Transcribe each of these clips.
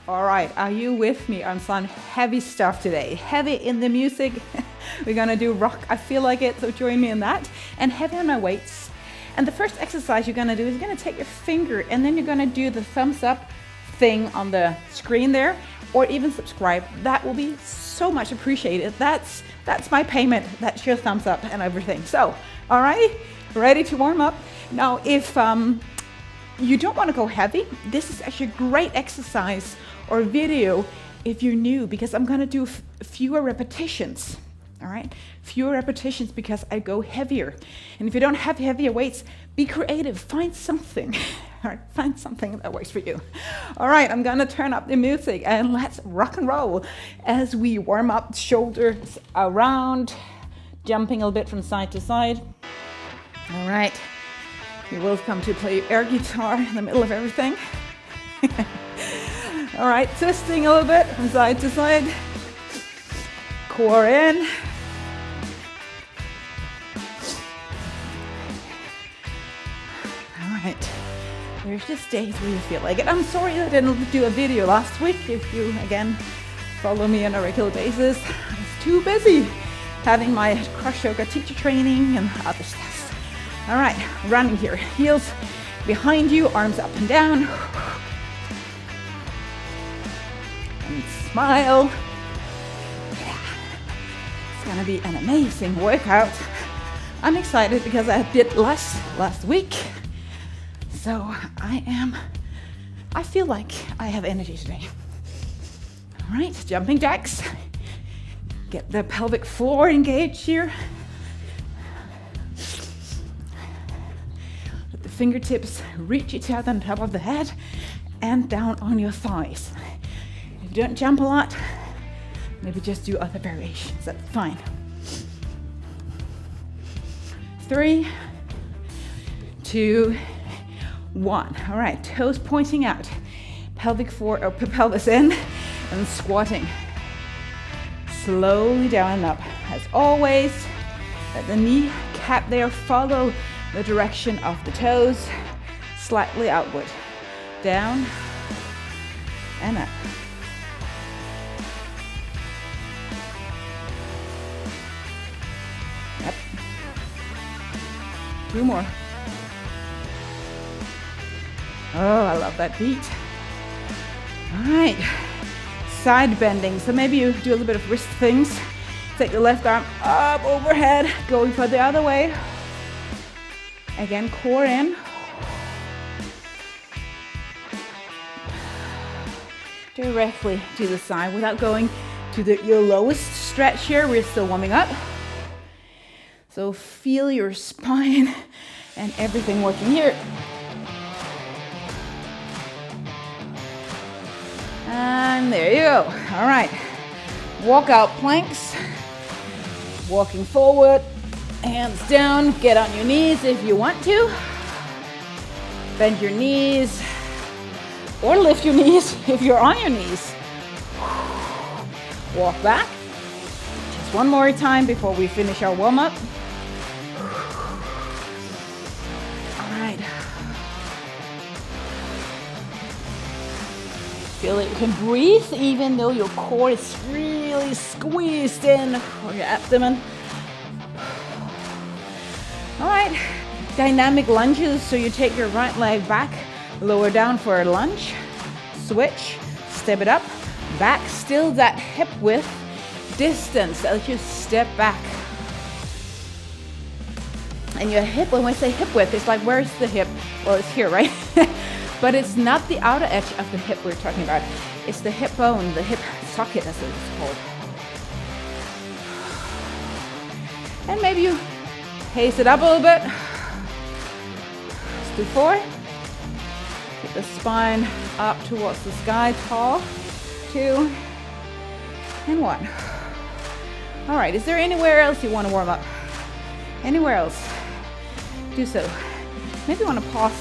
All right, are you with me on some heavy stuff today? Heavy in the music. We're gonna do rock, I feel like it, so join me in that. And heavy on my weights. And the first exercise you're gonna do is you're gonna take your finger and then you're gonna do the thumbs up thing on the screen there, or even subscribe. That will be so much appreciated. That's my payment. That's your thumbs up and everything. So, all right, ready to warm up? Now, if you don't want to go heavy, this is actually a great exercise or video if you're new, because I'm going to do fewer repetitions. All right, fewer repetitions because I go heavier. And if you don't have heavier weights, be creative. Find something. All right, find something that works for you. All right, I'm going to turn up the music and let's rock and roll as we warm up. Shoulders around, jumping a little bit from side to side. All right. You're welcome to play air guitar in the middle of everything. All right, twisting a little bit from side to side. Core in. All right, there's just days where you feel like it. I'm sorry I didn't do a video last week. If you, again, follow me on a regular basis, I was too busy having my CrossYoga teacher training and other stuff. All right, running here. Heels behind you, arms up and down. And smile. Yeah. It's gonna be an amazing workout. I'm excited because I did less last week. So I feel like I have energy today. All right, jumping jacks. Get the pelvic floor engaged here. Fingertips reach each other on top of the head and down on your thighs. If you don't jump a lot, maybe just do other variations. That's fine. 3, 2, 1. All right, toes pointing out. Pelvic floor, or pelvis in, and squatting. Slowly down and up. As always, let the knee cap there follow the direction of the toes, slightly outward, down and up. Yep. 2 more. Oh, I love that beat. All right, side bending. So maybe you do a little bit of wrist things. Take your left arm up overhead, going for the other way. Again, core in. Directly to the side without going to your lowest stretch here. We're still warming up. So feel your spine and everything working here. And there you go. All right. Walk out planks. Walking forward. Hands down, get on your knees if you want to. Bend your knees, or lift your knees if you're on your knees. Walk back. Just one more time before we finish our warm-up. All right. Feel that you can breathe even though your core is really squeezed in, or your abdomen. All right, dynamic lunges. So you take your right leg back, lower down for a lunge, switch, step it up, back, still that hip width, distance as you step back. And your hip, when we say hip width, it's like, where's the hip? Well, it's here, right? But it's not the outer edge of the hip we're talking about. It's the hip bone, the hip socket as it's called. And maybe you pace it up a little bit. Let's do 4. Get the spine up towards the sky, tall. 2 and 1. All right, is there anywhere else you want to warm up? Anywhere else? Do so. Maybe you want to pause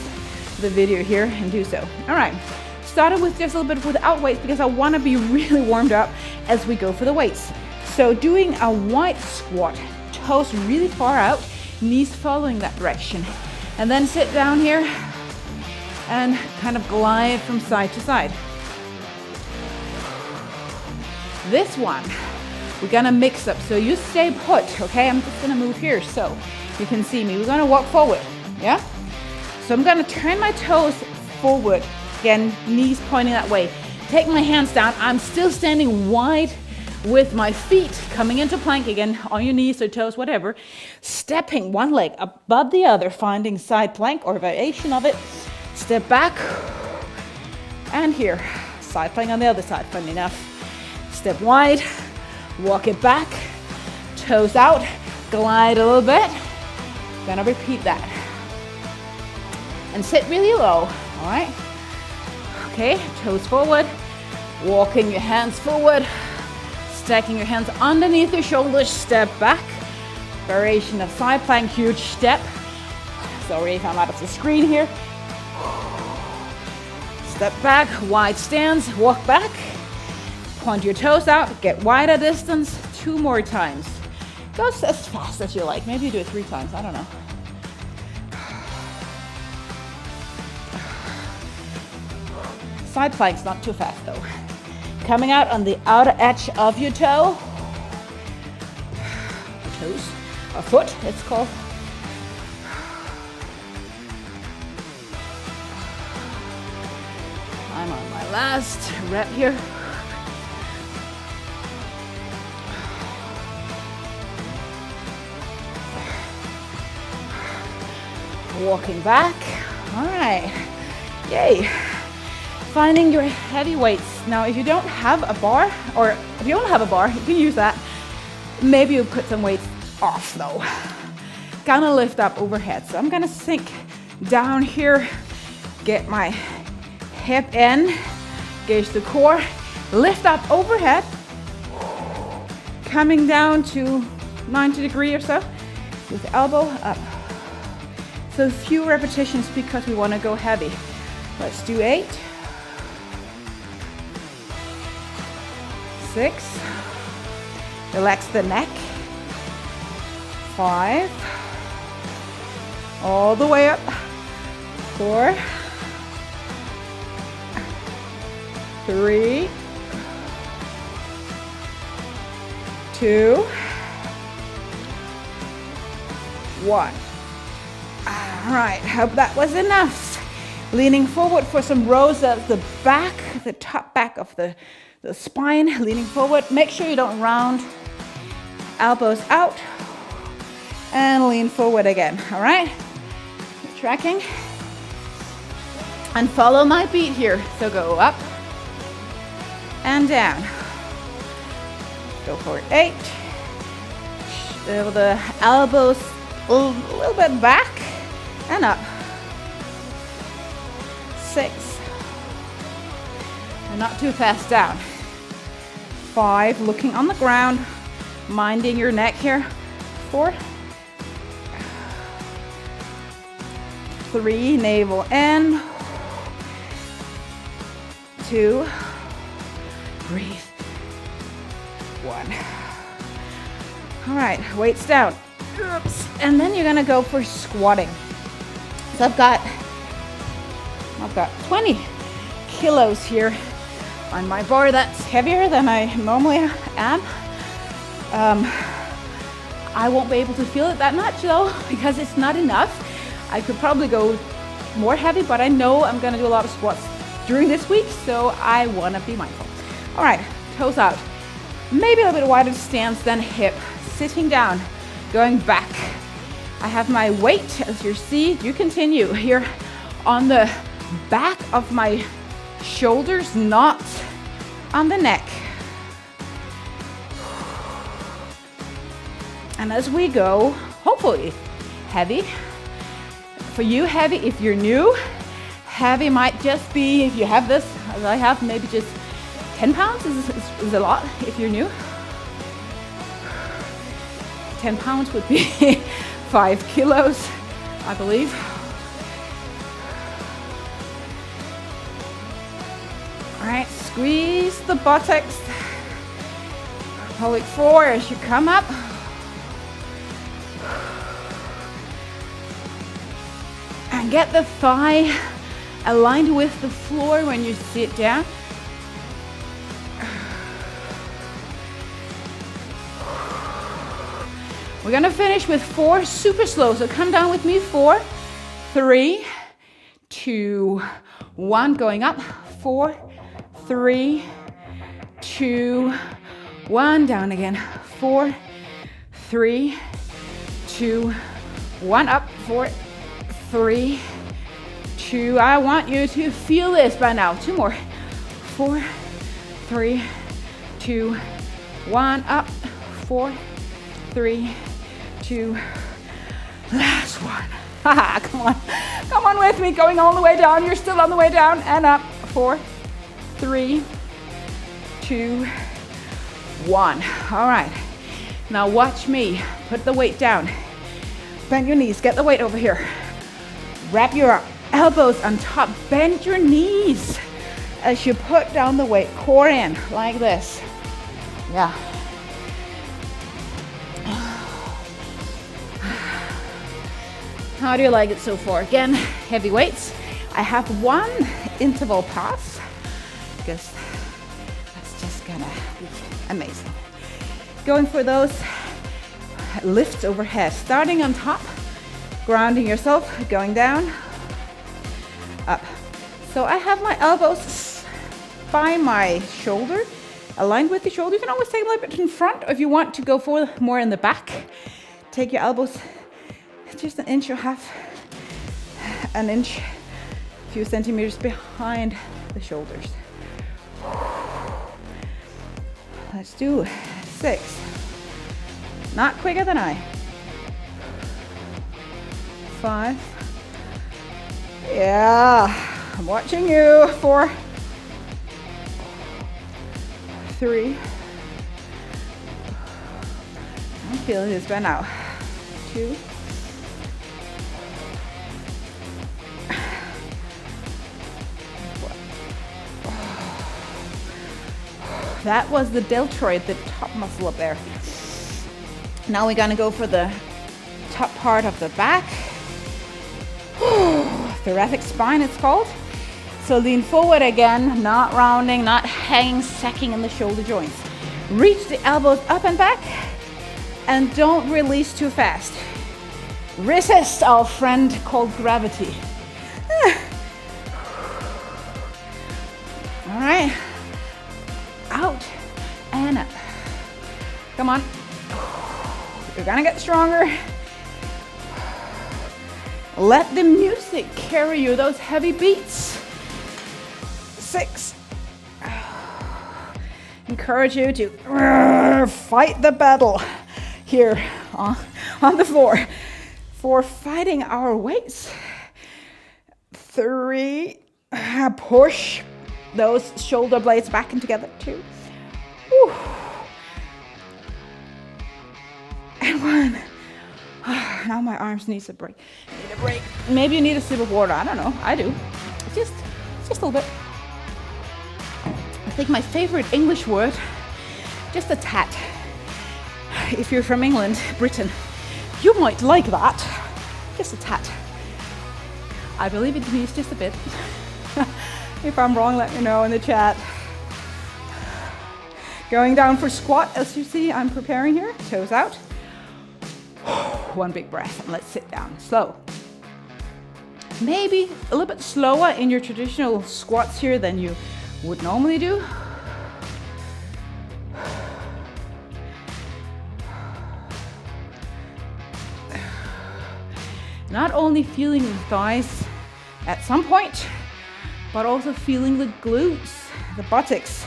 the video here and do so. All right, started with just a little bit without weights because I want to be really warmed up as we go for the weights. So doing a wide squat, toes really far out, knees following that direction. And then sit down here and kind of glide from side to side. This one, we're gonna mix up. So you stay put, okay? I'm just gonna move here so you can see me. We're gonna walk forward, yeah? So I'm gonna turn my toes forward. Again, knees pointing that way. Take my hands down. I'm still standing wide with my feet coming into plank again, on your knees or toes, whatever. Stepping one leg above the other, finding side plank or variation of it. Step back, and here, side plank on the other side, fun enough. Step wide, walk it back, toes out, glide a little bit. Gonna repeat that. And sit really low, all right? Okay, toes forward, walking your hands forward, stacking your hands underneath your shoulders, step back. Variation of side plank, huge step. Sorry if I'm out of the screen here. Step back, wide stance, walk back. Point your toes out, get wider distance. 2 more times. Go as fast as you like. Maybe you do it 3 times, I don't know. Side planks, not too fast though. Coming out on the outer edge of your toe. Toes, a foot, it's called. I'm on my last rep here. Walking back. All right. Yay. Finding your heavy weights. Now, if you don't have a bar, or if you don't have a bar, you can use that. Maybe you put some weights off though. Gonna lift up overhead. So I'm gonna sink down here, get my hip in, gauge the core, lift up overhead, coming down to 90 degrees or so, with the elbow up. So few repetitions because we wanna go heavy. Let's do 8, 6, relax the neck, 5, all the way up, 4, 3, 2, 1. All right, hope that was enough. Leaning forward for some rows of the back, the top back of the spine, leaning forward. Make sure you don't round. Elbows out. And lean forward again, all right? Keep tracking. And follow my beat here. So go up and down. Go for 8. The elbows a little bit back and up. 6. And not too fast down. 5, looking on the ground, minding your neck here. 4, 3, navel in. 2, breathe. 1. All right, weights down. Oops. And then you're gonna go for squatting. So I've got 20 kilos here on my bar. That's heavier than I normally am. I won't be able to feel it that much though, because it's not enough. I could probably go more heavy, but I know I'm gonna do a lot of squats during this week, so I wanna be mindful. All right, toes out. Maybe a little bit wider stance than hip. Sitting down, going back. I have my weight, as you see, you continue here on the back of my shoulders, not on the neck. And as we go, hopefully heavy. For you, heavy if you're new. Heavy might just be, if you have this, as I have, maybe just 10 pounds is a lot if you're new. 10 pounds would be 5 kilos, I believe. All right, squeeze the buttocks. Pelvic floor as you come up. And get the thigh aligned with the floor when you sit down. We're gonna finish with 4 super slow. So come down with me. 4, 3, 2, 1. Going up. 4, 3, 2, 1. Down again. 4, 3, 2, 1. Up. 4, 3, 2. I want you to feel this by now. 2 more. 4, 3, 2, 1. Up. 4, 3, 2. Last one. Haha, come on. Come on with me. Going all the way down. You're still on the way down. And up. 4, 3, 2, 1. All right. Now watch me. Put the weight down. Bend your knees. Get the weight over here. Wrap your elbows on top. Bend your knees as you put down the weight. Core in like this. Yeah. How do you like it so far? Again, heavy weights. I have 1 interval pass because that's just gonna be amazing. Going for those lifts overhead, starting on top, grounding yourself, going down, up. So I have my elbows by my shoulder, aligned with the shoulder. You can always take a little bit in front, or if you want to go for more in the back, take your elbows just an inch or half an inch, a few centimeters behind the shoulders. Let's do 6. Not quicker than I. 5. Yeah, I'm watching you. 4, 3. I'm feeling this by now. 2. That was the deltoid, the top muscle up there. Now we're gonna go for the top part of the back. Thoracic spine it's called. So lean forward again, not rounding, not hanging, sacking in the shoulder joints. Reach the elbows up and back, and don't release too fast. Resist our friend called gravity. All right. Out and up. Come on. You're gonna get stronger. Let the music carry you, those heavy beats. 6. Encourage you to fight the battle here on the floor for fighting our weights. 3. Push those shoulder blades back and together. 2. Whew. And 1. Now my arms need a break. Need a break. Maybe you need a sip of water. I don't know. I do. Just a little bit. I think my favorite English word, just a tat. If you're from England, Britain, you might like that. Just a tat. I believe it means just a bit. If I'm wrong, let me know in the chat. Going down for squat, as you see, I'm preparing here. Toes out. 1 big breath, and let's sit down. Slow. Maybe a little bit slower in your traditional squats here than you would normally do. Not only feeling the thighs at some point, but also feeling the glutes, the buttocks.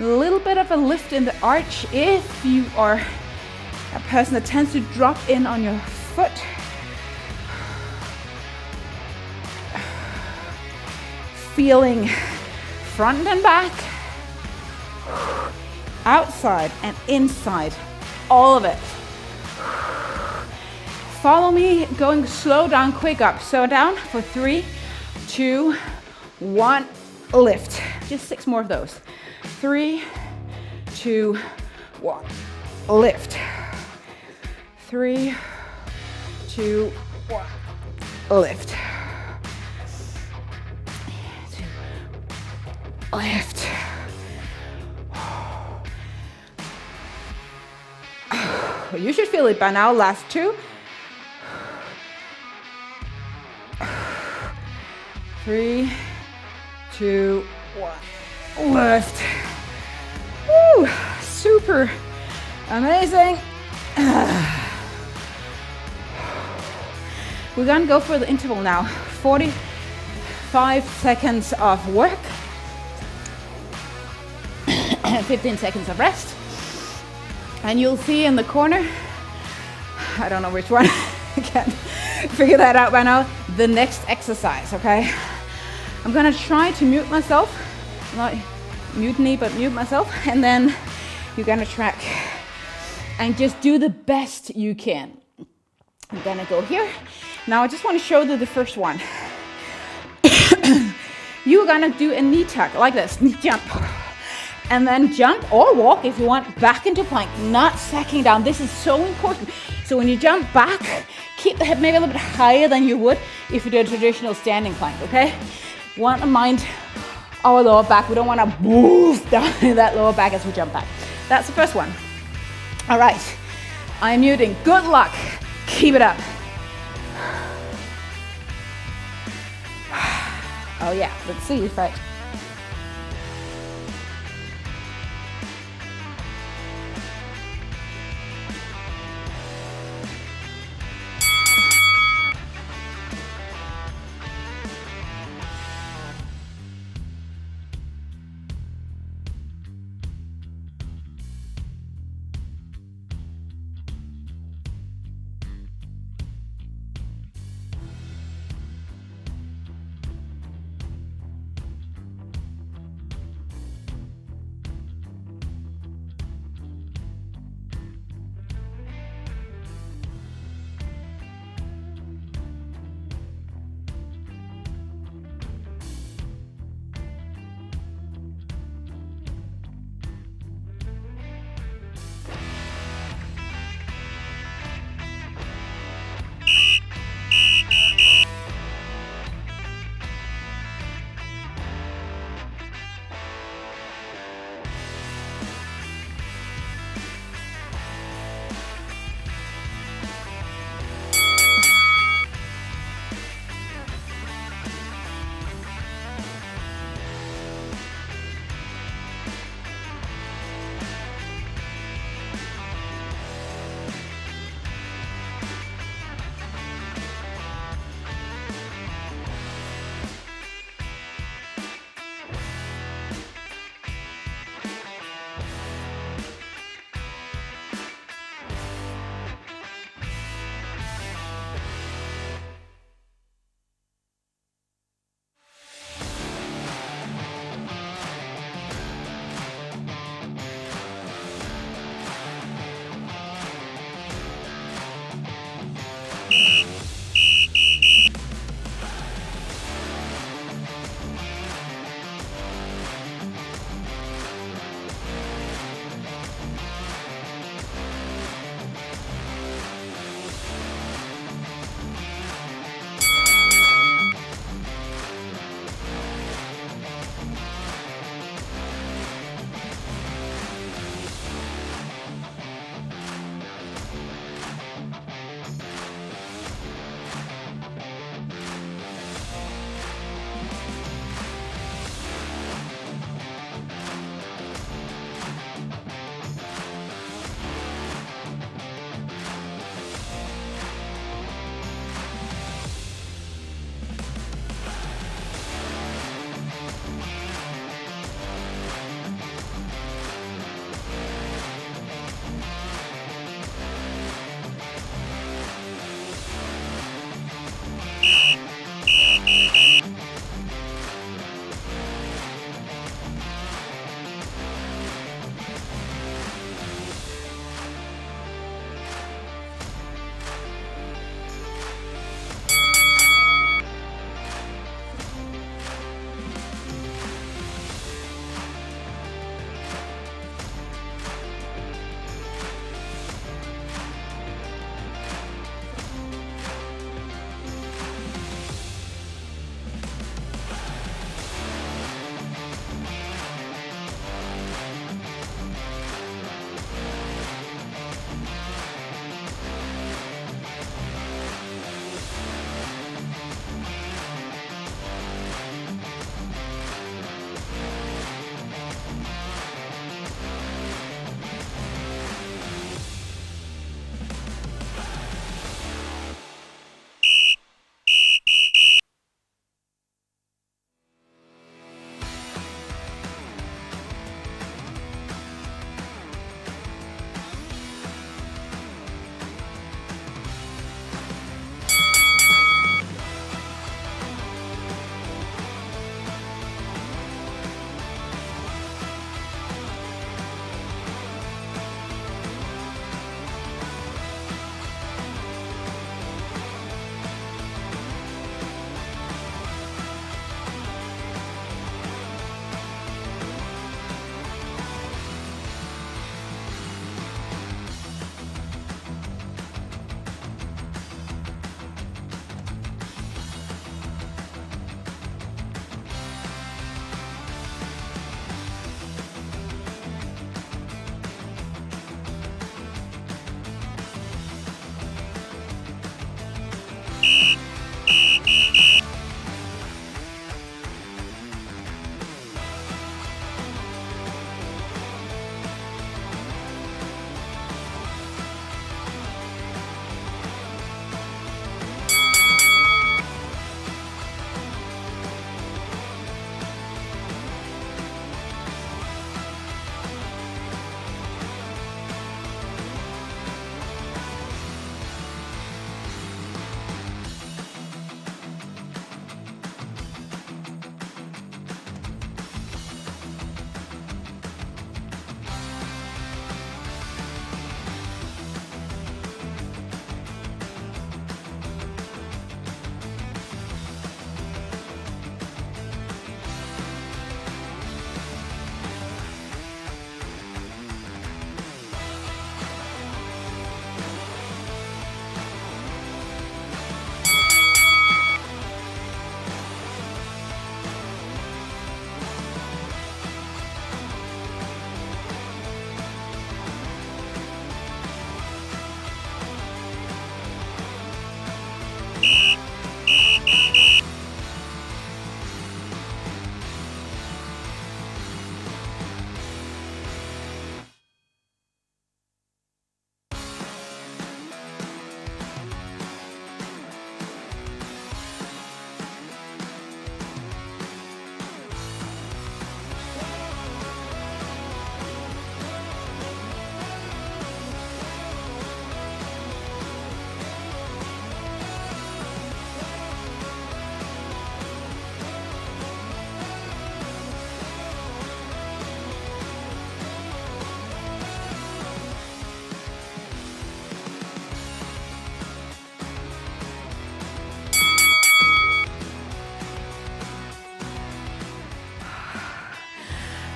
A little bit of a lift in the arch if you are a person that tends to drop in on your foot. Feeling front and back, outside and inside, all of it. Follow me, going slow down, quick up. So down for 3, 2, 1, lift. Just 6 more of those. 3, 2, 1, lift. 3, 2, 1, lift. Lift. You should feel it by now. Last 2. 3, 2, 1. Lift. Woo, super amazing. We're gonna go for the interval now. 45 seconds of work. 15 seconds of rest. And you'll see in the corner, I don't know which one, I can't figure that out by now, the next exercise, okay? I'm gonna try to mute myself, not mutiny, but mute myself, and then you're gonna track and just do the best you can. I'm gonna go here. Now I just wanna show you the first one. You're gonna do a knee tuck like this, knee jump. And then jump or walk if you want back into plank, not sacking down. This is so important. So when you jump back, keep the head maybe a little bit higher than you would if you do a traditional standing plank, okay? Want to mind our lower back. We don't want to move down in that lower back as we jump back. That's the first one. All right, I'm muting. Good luck. Keep it up. Oh yeah, let's see if I...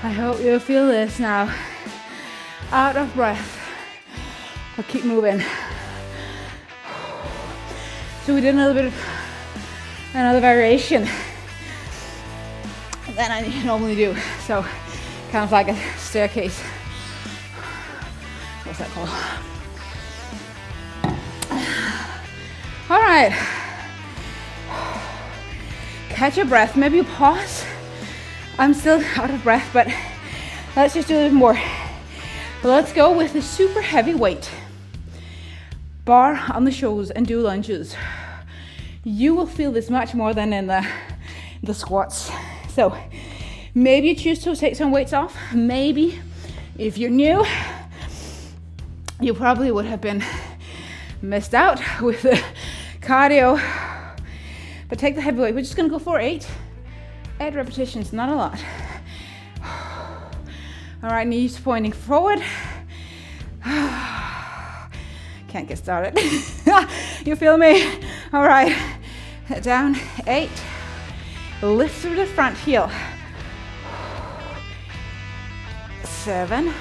I hope you feel this now. Out of breath, but keep moving. So we did a little bit of another variation than I normally do. So kind of like a staircase. What's that called? All right. Catch your breath. Maybe you pause. I'm still out of breath, but let's just do a little more. Let's go with a super heavy weight. Bar on the shoulders and do lunges. You will feel this much more than in the squats. So maybe you choose to take some weights off. Maybe if you're new, you probably would have been missed out with the cardio. But take the heavy weight. We're just gonna go for 8 repetitions, not a lot. All right, knees pointing forward. Can't get started. You feel me? All right, down, 8. Lift through the front heel. 7.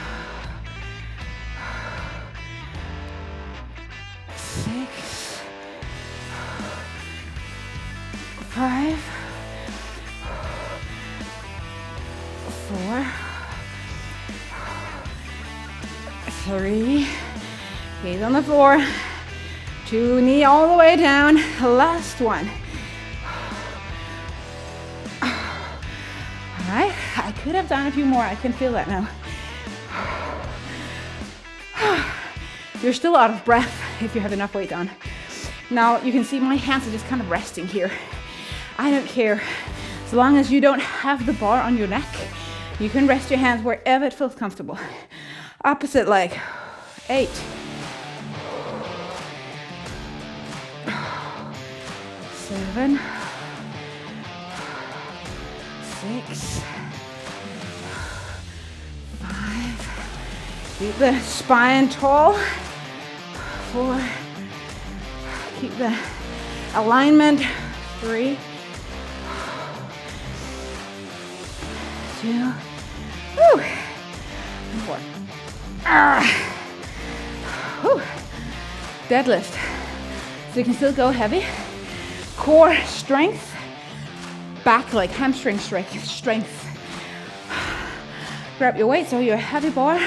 6. 5. 4. 3. Gaze on the floor. 2, knee all the way down. Last one. All right, I could have done a few more. I can feel that now. You're still out of breath if you have enough weight on. Now you can see my hands are just kind of resting here. I don't care. As long as you don't have the bar on your neck, you can rest your hands wherever it feels comfortable. Opposite leg. 8. 7. 6. 5. Keep the spine tall. 4. Keep the alignment. 3. 2. Woo. 4. Whew. Deadlift. So you can still go heavy. Core strength. Back like hamstring strength. Grab your weights or your heavy bar.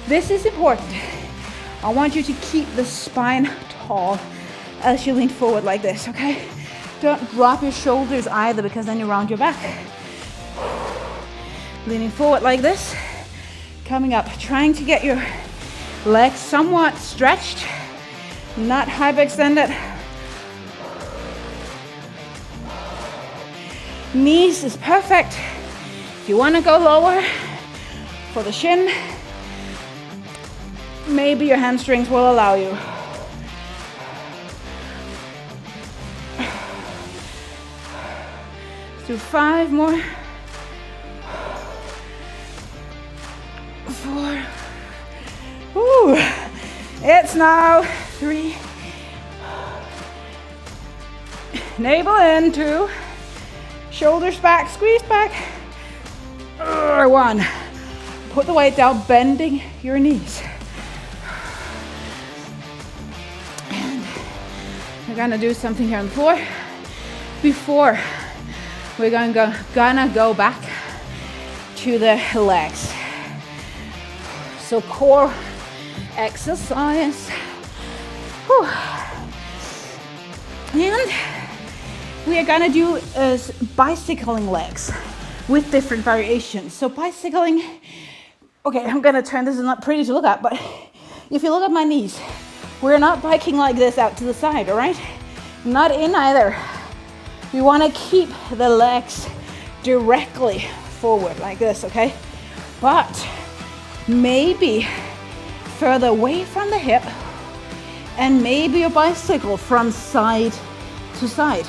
This is important. I want you to keep the spine tall as you lean forward like this, okay? Don't drop your shoulders either, because then you round your back. Leaning forward like this. Coming up, trying to get your legs somewhat stretched, not hyperextended. Knees is perfect. If you want to go lower for the shin, maybe your hamstrings will allow you. Let's do 5 more. 4. Ooh. It's now 3. Navel in. 2. Shoulders back, squeeze back. 1. Put the weight down, bending your knees. And we're gonna do something here on the floor before we're gonna go back to the legs. So core exercise. Whew. And we are gonna do bicycling legs with different variations. So bicycling, okay, I'm gonna turn this, is not pretty to look at, but if you look at my knees, we're not biking like this out to the side, all right? Not in either. We wanna keep the legs directly forward like this, okay? But maybe further away from the hip, and maybe a bicycle from side to side.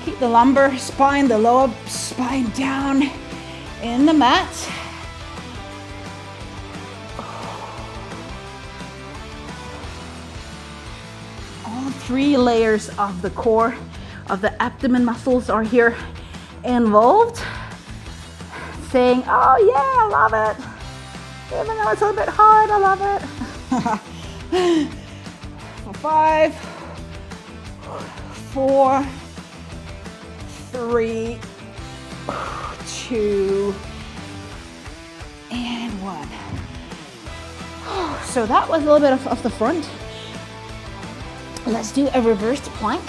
Keep the lumbar spine, the lower spine down in the mat. All 3 layers of the core, of the abdomen muscles are here involved, saying, oh yeah, I love it. Even though it's a little bit hard, I love it. 5, 4, 3, 2, and 1. So that was a little bit of the front. Let's do a reversed plank.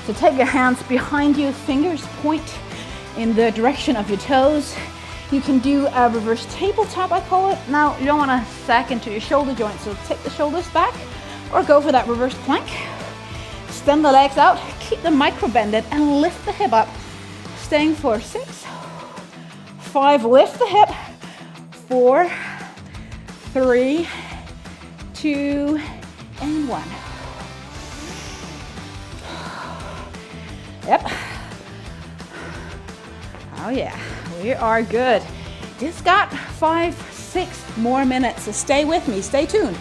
So take your hands behind you, fingers point in the direction of your toes. You can do a reverse tabletop, I call it. Now, you don't want to sack into your shoulder joint, so take the shoulders back or go for that reverse plank. Extend the legs out, keep them micro bended and lift the hip up. Staying for 6, 5, lift the hip, 4, 3, 2, and 1. Yep. Oh yeah, we are good. Just got 5, 6 more minutes, so stay with me, stay tuned.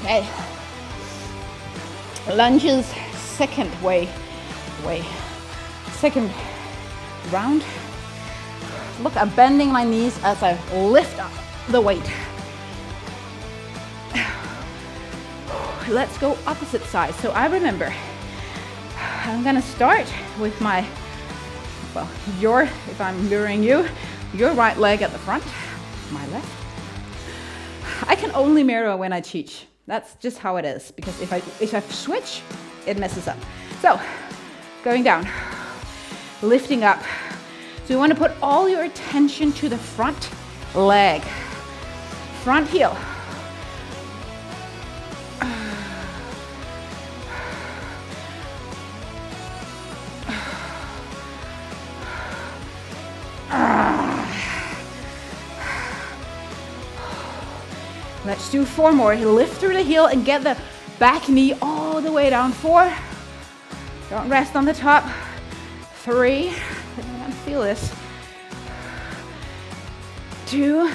Okay. Lunges, second second round. Look, I'm bending my knees as I lift up the weight. Let's go opposite side. So I remember, I'm gonna start with my, well, if I'm mirroring you, your right leg at the front, my left. I can only mirror when I teach. That's just how it is, because if I switch, it messes up. So, going down, lifting up. So you want to put all your attention to the front leg, front heel. Let's do 4 more. Lift through the heel and get the back knee all the way down. 4. Don't rest on the top. 3. I can feel this. 2.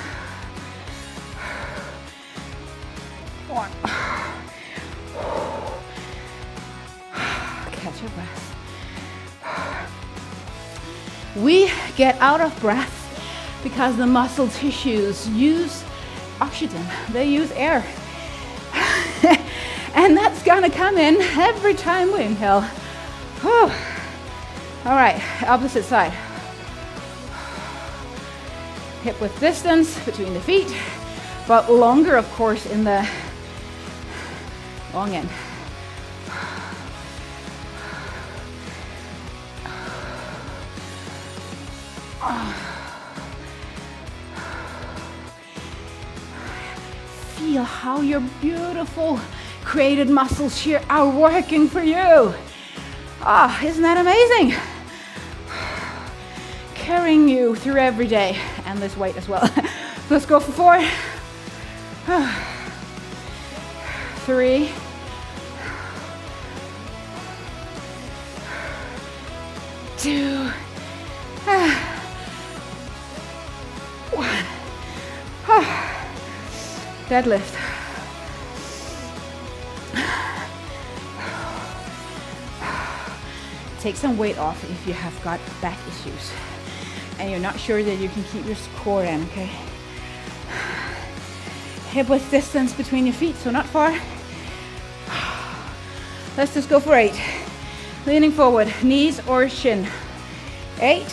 1. Catch your breath. We get out of breath because the muscle tissues use oxygen, they use air. And that's gonna come in every time we inhale. Whew. All right, opposite side. Hip width distance between the feet, but longer, of course, in the long end. Feel how your beautiful created muscles here are working for you. Ah, isn't that amazing? Carrying you through every day, and this weight as well. Let's go for 4, 3, 2, 1. Deadlift. Take some weight off if you have got back issues and you're not sure that you can keep your core in, okay? Hip width distance between your feet, so not far. Let's just go for 8. Leaning forward, knees or shin. 8,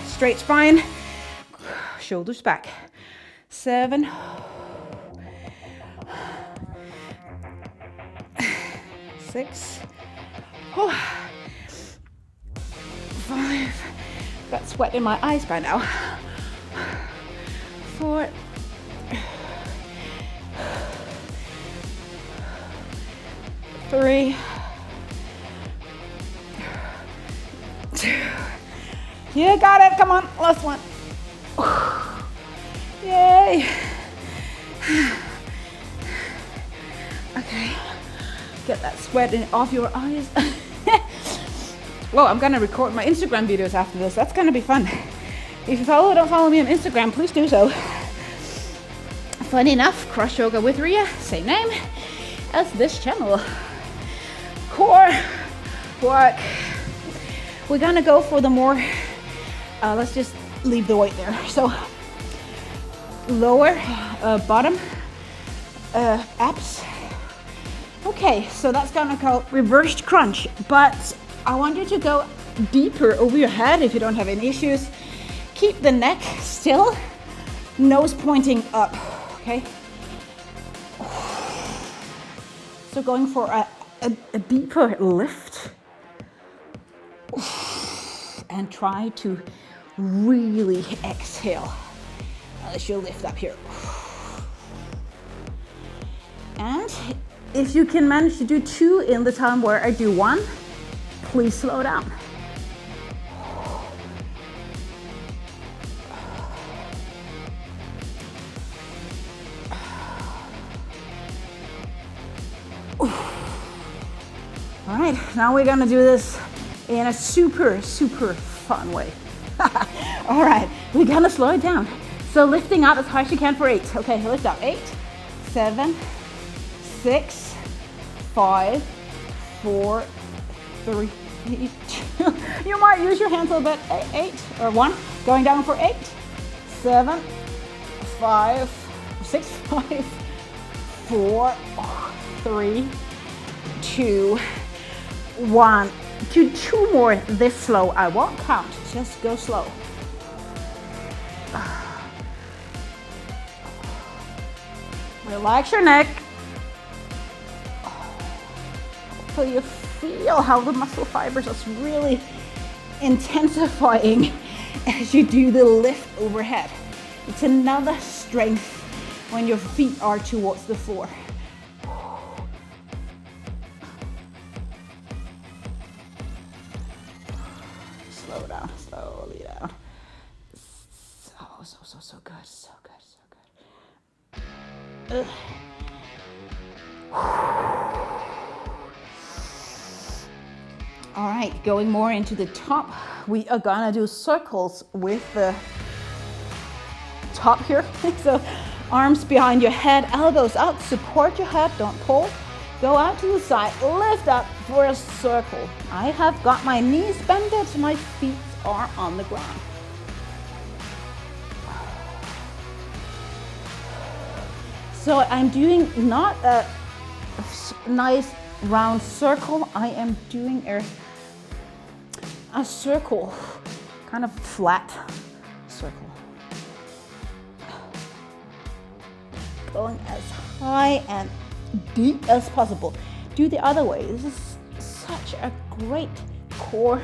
straight spine, shoulders back. 7, 6, 5, got sweat in my eyes by now. 4, 3, 2, you got it, come on, last one. Yay. Okay, get that sweat off your eyes. Well, I'm gonna record my Instagram videos after this. That's gonna be fun. If you don't follow me on Instagram, please do so. Fun enough, Cross Yoga with Ria, same name as this channel. Core work. We're gonna go for the more, let's just leave the weight there. So lower bottom abs. Okay, so that's gonna go reversed crunch, but I want you to go deeper over your head if you don't have any issues. Keep the neck still, nose pointing up, okay? So going for a deeper lift. And try to really exhale as you lift up here. And if you can manage to do 2 in the time where I do 1, please slow down. All right, now we're gonna do this in a super fun way. All right, we're gonna slow it down. So lifting up as high as you can for 8. Okay, lift up. 8, 7, 6, 5, 4, 3, 2. You might use your hands a little bit. 8 or 1. Going down for 8, 7, 5, 6, 5, 4, 3, 2, 1. Do 2 more this slow. I won't count, just go slow. Relax your neck. So you feel how the muscle fibers are really intensifying as you do the lift overhead. It's another strength when your feet are towards the floor. Slow down, slowly down. So good, so good. All right, going more into the top, we are gonna do circles with the top here. So arms behind your head, elbows out, support your head, don't pull. Go out to the side, lift up for a circle. I have got my knees bended, my feet are on the ground. So I'm doing not a nice round circle, I am doing a circle, kind of flat circle. Going as high and deep as possible. Do the other way. This is such a great core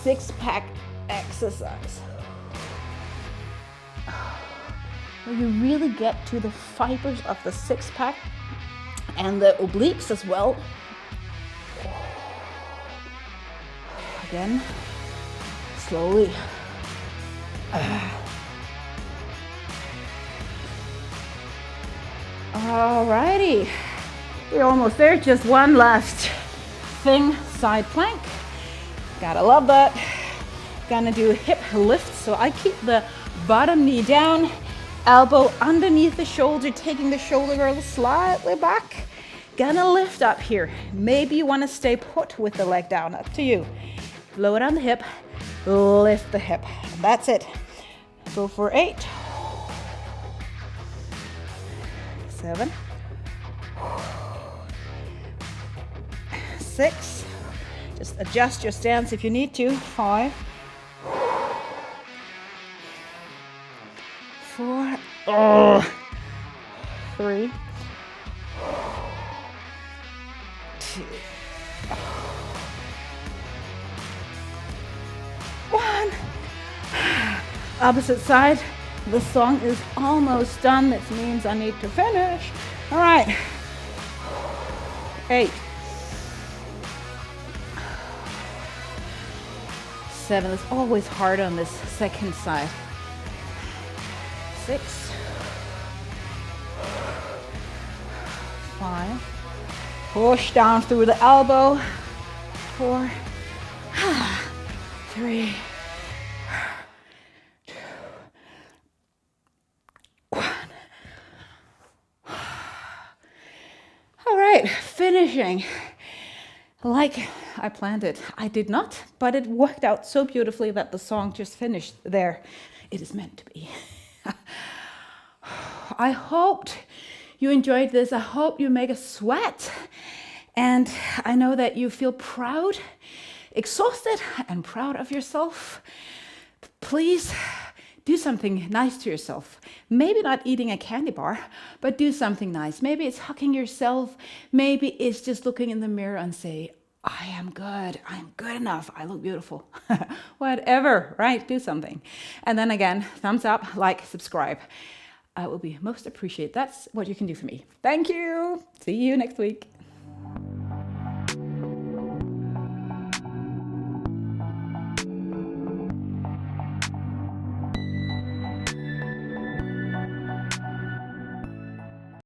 6-pack exercise. Where you really get to the fibers of the 6-pack and the obliques as well. Again, slowly. Alrighty, we're almost there. Just one last thing, side plank. Gotta love that. Gonna do hip lifts. So I keep the bottom knee down, elbow underneath the shoulder, taking the shoulder girdle slightly back. Gonna lift up here. Maybe you wanna stay put with the leg down, up to you. Lower down the hip, lift the hip. That's it. Go for 8, 7, 6. Just adjust your stance if you need to. 5, 4, 3, 2, 1. Opposite side. The song is almost done. That means I need to finish. All right. 8, 7. It's always hard on this second side. 6, 5. Push down through the elbow. 4, 3, 2, 1. All right, finishing like I planned it. I did not, but it worked out so beautifully that the song just finished there. It is meant to be. I hoped you enjoyed this. I hope you make a sweat. And I know that you feel proud, exhausted, and proud of yourself. Please do something nice to yourself. Maybe not eating a candy bar, but do something nice. Maybe it's hugging yourself. Maybe it's just looking in the mirror and say, I am good. I'm good enough. I look beautiful. Whatever, right? Do something. And then again, thumbs up, like, subscribe. I will be most appreciated. That's what you can do for me. Thank you. See you next week.